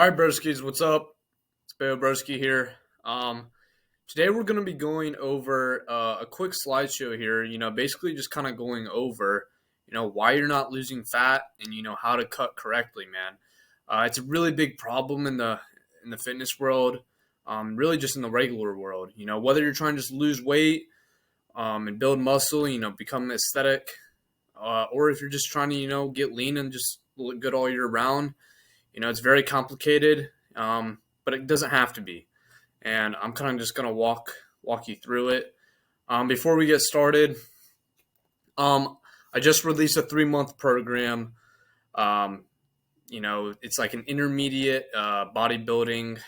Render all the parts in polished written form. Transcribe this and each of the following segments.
All right, Broskies, what's up? It's Broskii here. Today we're going to be going over a quick slideshow here. Basically just kind of going over, why you're not losing fat and how to cut correctly, man. It's a really big problem in the fitness world, really just in the regular world. Whether you're trying to just lose weight and build muscle, become aesthetic, or if you're just trying to get lean and just look good all year round. It's very complicated, but it doesn't have to be. And I'm kind of just gonna walk you through it. Before we get started, I just released a 3-month program. It's like an intermediate bodybuilding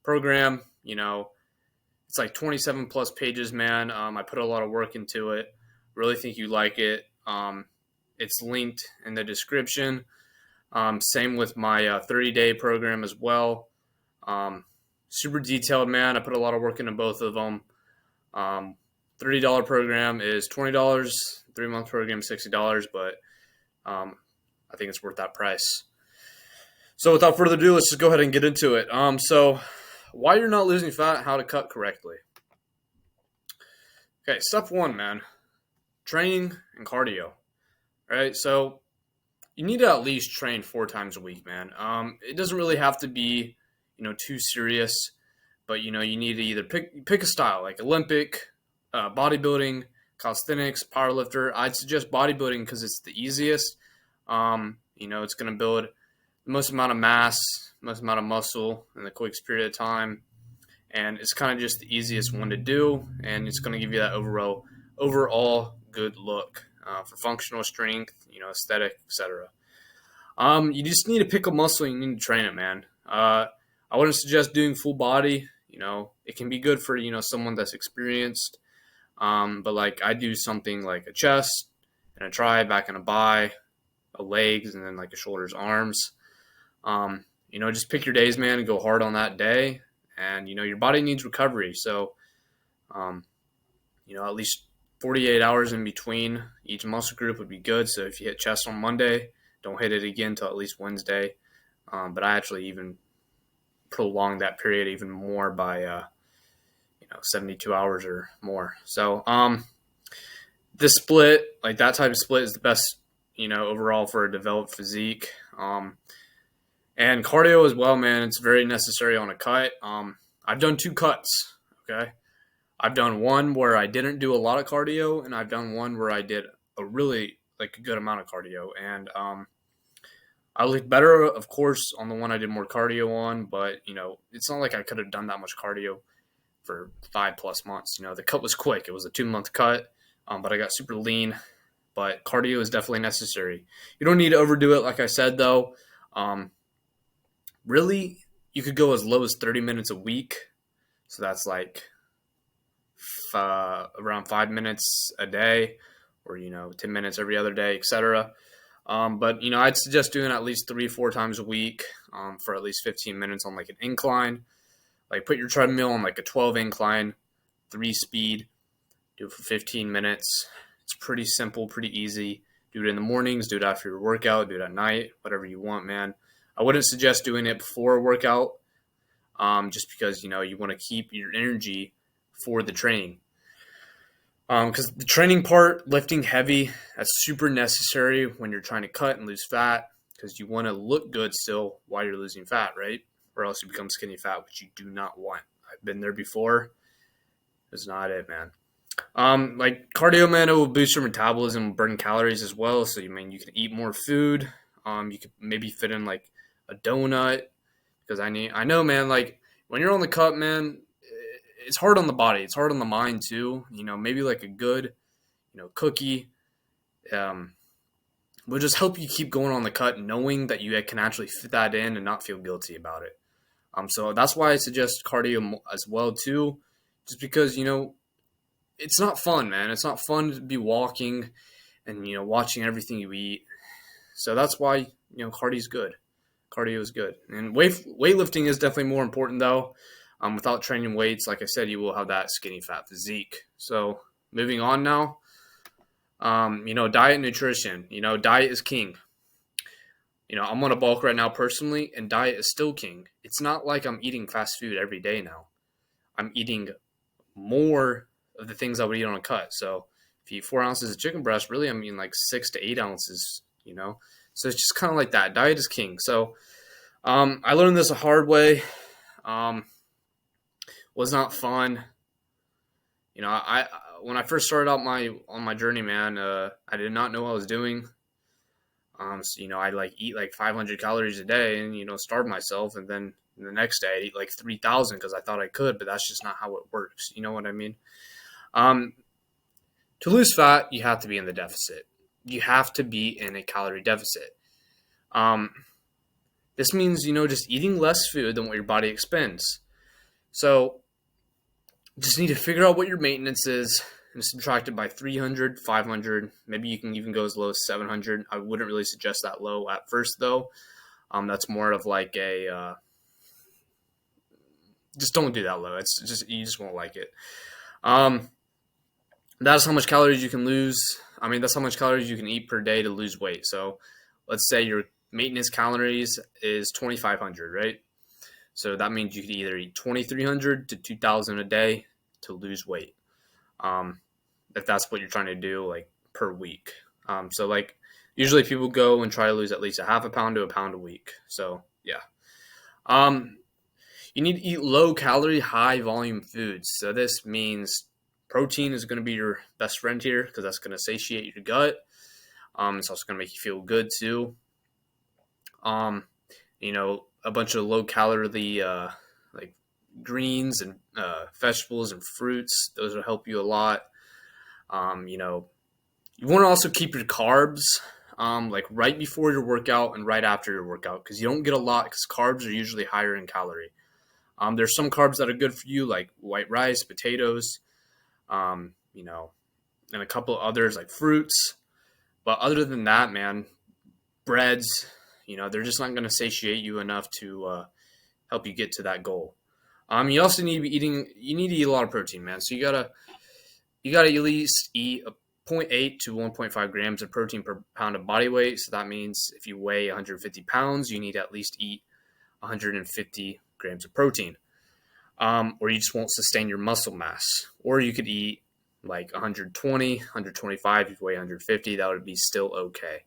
program. It's like 27 plus pages, man. I put a lot of work into it. Really think you like it. It's linked in the description. Same with my 30-day program as well. Super detailed, man. I put a lot of work into both of them. $30 program is $20. 3-month program is $60, but I think it's worth that price. So without further ado, let's just go ahead and get into it. So why you're not losing fat, how to cut correctly. Okay, step 1, man. Training and cardio. All right, so you need to at least train 4 times a week, man. It doesn't really have to be, too serious, but you need to either pick a style like Olympic, bodybuilding, calisthenics, powerlifter. I'd suggest bodybuilding because it's the easiest. It's going to build the most amount of mass, most amount of muscle in the quickest period of time, and it's kind of just the easiest one to do, and it's going to give you that overall good look. For functional strength, aesthetic, etc. You just need to pick a muscle. You need to train it, man. I wouldn't suggest doing full body. It can be good for someone that's experienced. But like I do something like a chest and a tri, back and a bi, a legs, and then like a shoulders, arms. Just pick your days, man, and go hard on that day. And your body needs recovery, so at least 48 hours in between each muscle group would be good. So if you hit chest on Monday, don't hit it again until at least Wednesday. But I actually even prolonged that period even more by 72 hours or more. So this split, like that type of split, is the best overall for a developed physique. And cardio as well, man. It's very necessary on a cut. I've done 2 cuts. Okay. I've done one where I didn't do a lot of cardio, and I've done one where I did a really a good amount of cardio. And I looked better, of course, on the one I did more cardio on, but it's not like I could have done that much cardio for 5+ months. The cut was quick. It was a 2-month cut, but I got super lean. But cardio is definitely necessary. You don't need to overdo it, like I said, though. Really, you could go as low as 30 minutes a week. So that's like around 5 minutes a day, or 10 minutes every other day, etc. But I'd suggest doing at least 3-4 times a week for at least 15 minutes on like an incline. Like put your treadmill on like a 12 incline, 3 speed, do it for 15 minutes. It's pretty simple, pretty easy. Do it in the mornings, do it after your workout, do it at night, whatever you want, man. I wouldn't suggest doing it before a workout, just because you want to keep your energy for the training. Because the training part, lifting heavy, that's super necessary when you're trying to cut and lose fat, because you want to look good still while you're losing fat, right? Or else you become skinny fat, which you do not want. I've been there before. It's not it, man. Like cardio, man, it will boost your metabolism, burn calories as well. So you can eat more food. You could maybe fit in like a donut, because I know, man, like when you're on the cut, man, it's hard on the body. It's hard on the mind too. Maybe like a good, cookie, will just help you keep going on the cut, knowing that you can actually fit that in and not feel guilty about it. So that's why I suggest cardio as well too, just because it's not fun, man. It's not fun to be walking and watching everything you eat. So that's why cardio is good. Cardio is good, and weightlifting is definitely more important though. Without training weights, like I said, you will have that skinny fat physique. So moving on now, diet and nutrition. Diet is king. I'm on a bulk right now personally, and diet is still king. It's not like I'm eating fast food every day now. I'm eating more of the things I would eat on a cut. So if you eat 4 ounces of chicken breast, really I'm eating like 6 to 8 ounces. So it's just kind of like that. Diet is king. So I learned this a hard way. Um, was not fun. I when I first started out my journey, man, I did not know what I was doing. So, I'd like eat like 500 calories a day and, starve myself. And then the next day I'd eat like 3,000 because I thought I could, but that's just not how it works. You know what I mean? Um, to lose fat, you have to be in the deficit. You have to be in a calorie deficit. Um, this means, just eating less food than what your body expends. So just need to figure out what your maintenance is and subtract it by 300, 500. Maybe you can even go as low as 700. I wouldn't really suggest that low at first, though. That's more of like just don't do that low. It's just, you just won't like it. That's how much calories you can lose. That's how much calories you can eat per day to lose weight. So let's say your maintenance calories is 2,500, right? So that means you could either eat 2,300 to 2,000 a day to lose weight. If that's what you're trying to do, like per week. So like usually people go and try to lose at least a half a pound to a pound a week. So yeah. You need to eat low calorie, high volume foods. So this means protein is going to be your best friend here because that's going to satiate your gut. It's also going to make you feel good too. A bunch of low calorie like greens and vegetables and fruits. Those will help you a lot. You want to also keep your carbs like right before your workout and right after your workout because you don't get a lot because carbs are usually higher in calorie. There's some carbs that are good for you like white rice, potatoes, and a couple of others like fruits. But other than that, man, breads, they're just not going to satiate you enough to help you get to that goal. You also need to be you need to eat a lot of protein, man. So you gotta at least eat 0.8 to 1.5 grams of protein per pound of body weight. So that means if you weigh 150 pounds, you need to at least eat 150 grams of protein. Or you just won't sustain your muscle mass. Or you could eat like 120, 125. If you weigh 150, that would be still okay.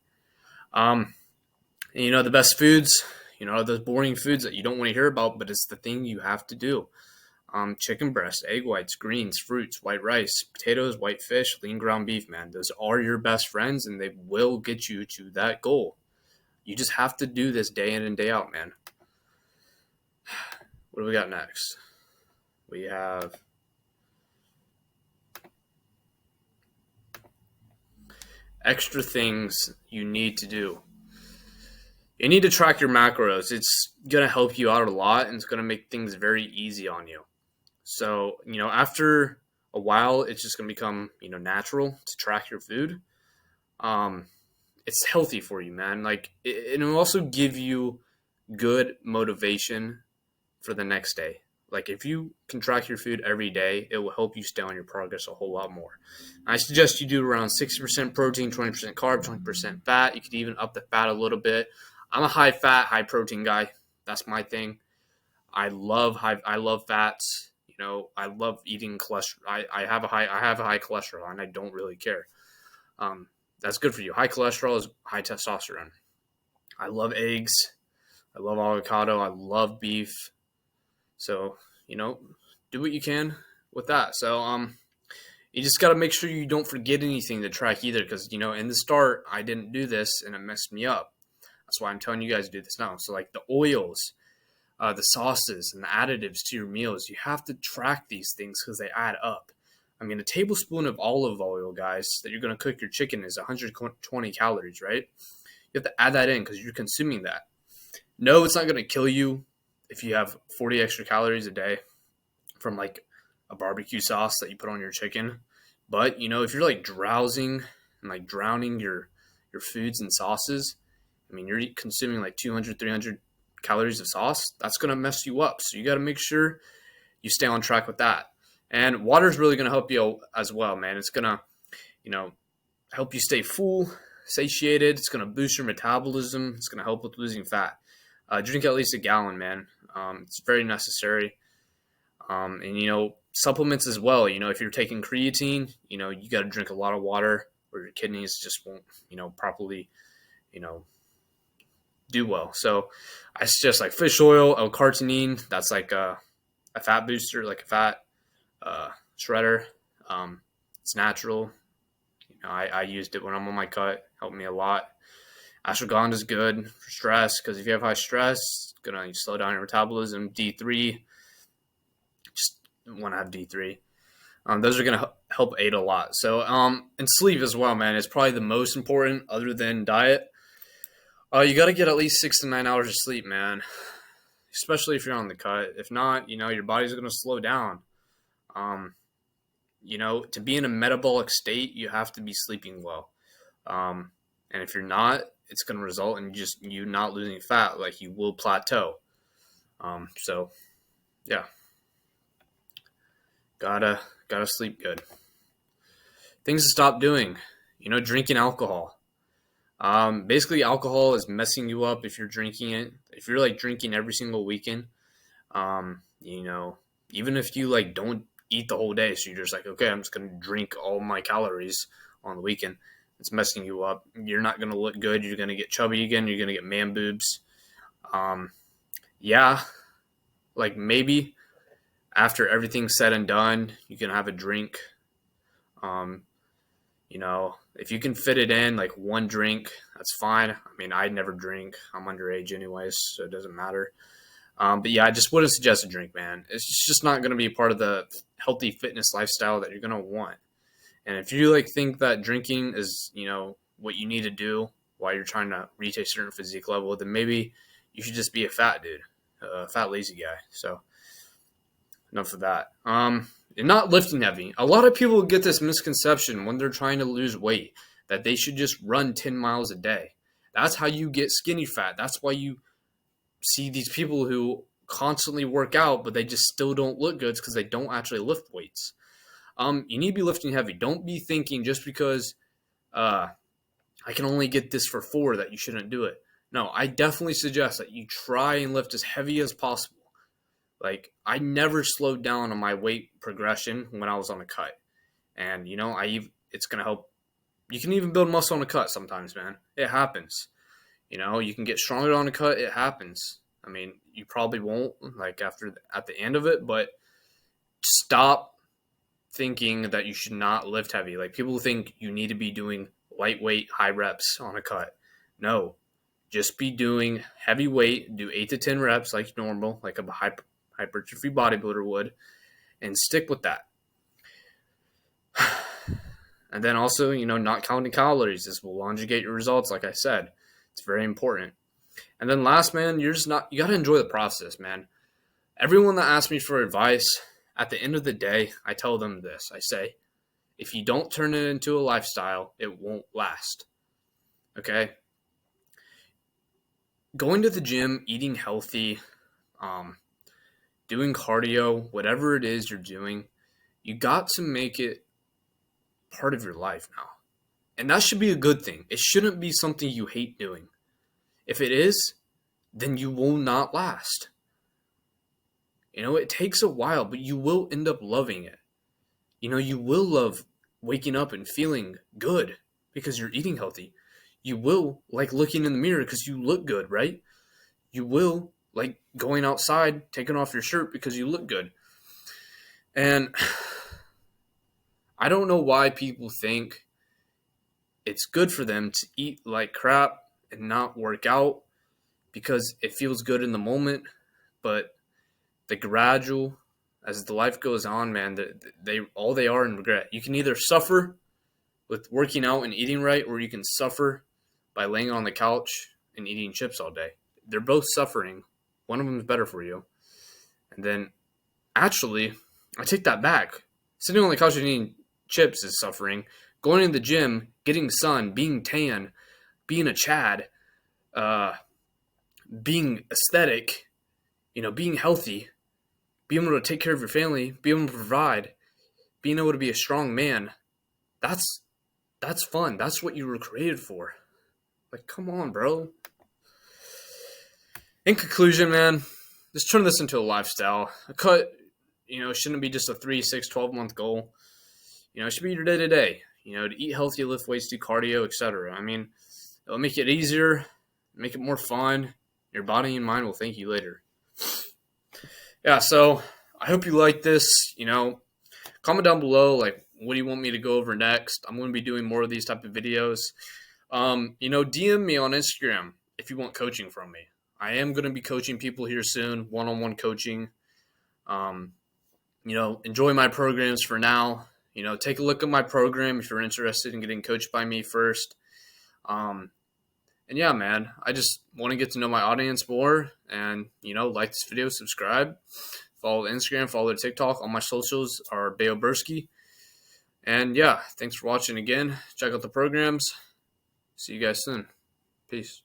The best foods, those boring foods that you don't want to hear about, but it's the thing you have to do. Chicken breast, egg whites, greens, fruits, white rice, potatoes, white fish, lean ground beef, man. Those are your best friends, and they will get you to that goal. You just have to do this day in and day out, man. What do we got next? We have extra things you need to do. You need to track your macros. It's going to help you out a lot, and it's going to make things very easy on you. So, after a while, it's just going to become, natural to track your food. It's healthy for you, man. Like, it will also give you good motivation for the next day. Like, if you can track your food every day, it will help you stay on your progress a whole lot more. I suggest you do around 60% protein, 20% carb, 20% fat. You could even up the fat a little bit. I'm a high fat, high protein guy. That's my thing. I love fats. I love eating cholesterol. I have a high cholesterol, and I don't really care. That's good for you. High cholesterol is high testosterone. I love eggs. I love avocado. I love beef. So, do what you can with that. So, you just got to make sure you don't forget anything to track either, because in the start I didn't do this and it messed me up. That's why I'm telling you guys to do this now. So, like the oils, the sauces and the additives to your meals, you have to track these things because they add up. A tablespoon of olive oil, guys, that you're going to cook your chicken is 120 calories, right? You have to add that in because you're consuming that. No, it's not going to kill you if you have 40 extra calories a day from like a barbecue sauce that you put on your chicken. But, if you're like drowsing and like drowning your foods and sauces, you're consuming like 200, 300 calories of sauce, that's going to mess you up. So you got to make sure you stay on track with that. And water is really going to help you as well, man. It's going to, help you stay full. satiated. It's going to boost your metabolism. It's going to help with losing fat. Drink at least a gallon, man. It's very necessary. And, supplements as well. If you're taking creatine, you got to drink a lot of water or your kidneys just won't, properly, you know, do well. So I suggest like fish oil, L-carnitine. That's like a fat booster, like a fat shredder. It's natural. I used it when I'm on my cut. Helped me a lot. Ashwagandha is good for stress because if you have high stress, it's going to slow down your metabolism. D3, just want to have D3. Those are going to help aid a lot. So, and sleep as well, man. It's probably the most important other than diet. You got to get at least 6 to 9 hours of sleep, man, especially if you're on the cut. If not, your body's going to slow down. To be in a metabolic state, you have to be sleeping well. And if you're not, it's going to result in just you not losing fat. Like you will plateau. So, yeah. Gotta sleep good. Things to stop doing. Drinking alcohol. Basically, alcohol is messing you up if you're drinking it. If you're like drinking every single weekend, even if you like don't eat the whole day, so you're just like, okay, I'm just gonna drink all my calories on the weekend. It's messing you up. You're not gonna look good. You're gonna get chubby again. You're gonna get man boobs. Like maybe after everything's said and done, you can have a drink. If you can fit it in, like one drink, that's fine. I mean, I never drink. I'm underage anyways, so it doesn't matter. But yeah, I just wouldn't suggest a drink, man. It's just not going to be part of the healthy fitness lifestyle that you're going to want. And if you like think that drinking is, what you need to do while you're trying to reach a certain physique level, then maybe you should just be a fat dude, a fat lazy guy. So enough of that. And not lifting heavy. A lot of people get this misconception when they're trying to lose weight that they should just run 10 miles a day. That's how you get skinny fat. That's why you see these people who constantly work out, but they just still don't look good because they don't actually lift weights. You need to be lifting heavy. Don't be thinking just because I can only get this for 4 that you shouldn't do it. No, I definitely suggest that you try and lift as heavy as possible. Like, I never slowed down on my weight progression when I was on a cut. And, it's going to help. You can even build muscle on a cut sometimes, man. It happens. You can get stronger on a cut. It happens. I mean, you probably won't, like, at the end of it, but stop thinking that you should not lift heavy. Like, people think you need to be doing lightweight, high reps on a cut. No. Just be doing heavy weight. Do 8 to 10 reps like normal, like a hypertrophy bodybuilder would, and stick with that. And then also, not counting calories. This will elongate your results, like I said. It's very important. And then last, man, you got to enjoy the process, man. Everyone that asks me for advice, at the end of the day, I tell them this. I say, if you don't turn it into a lifestyle, it won't last. Okay? Going to the gym, eating healthy, doing cardio, whatever it is you're doing, you got to make it part of your life now. And that should be a good thing. It shouldn't be something you hate doing. If it is, then you will not last. It takes a while, but you will end up loving it. You will love waking up and feeling good because you're eating healthy. You will like looking in the mirror because you look good, right? You will like going outside, taking off your shirt because you look good. And I don't know why people think it's good for them to eat like crap and not work out because it feels good in the moment. But the gradual, as the life goes on, man, they are in regret. You can either suffer with working out and eating right, or you can suffer by laying on the couch and eating chips all day. They're both suffering. One of them is better for you. And then, actually, I take that back. Sitting on the couch and eating chips is suffering. Going to the gym, getting sun, being tan, being a Chad, being aesthetic, being healthy, being able to take care of your family, being able to provide, being able to be a strong man, that's That's fun. That's what you were created for. Like, come on, bro. In conclusion, man, just turn this into a lifestyle. A cut, shouldn't be just a 3, 6, 12-month goal. It should be your day to day. To eat healthy, lift weights, do cardio, etc. I mean, it'll make it easier, make it more fun. Your body and mind will thank you later. Yeah, so I hope you like this. Comment down below, like, what do you want me to go over next? I'm going to be doing more of these type of videos. DM me on Instagram if you want coaching from me. I am going to be coaching people here soon, one-on-one coaching. Enjoy my programs for now. Take a look at my program if you're interested in getting coached by me first. And yeah, man, I just want to get to know my audience more and, like this video, subscribe, follow Instagram, follow their TikTok. All my socials are Broskii. And yeah, thanks for watching again. Check out the programs. See you guys soon. Peace.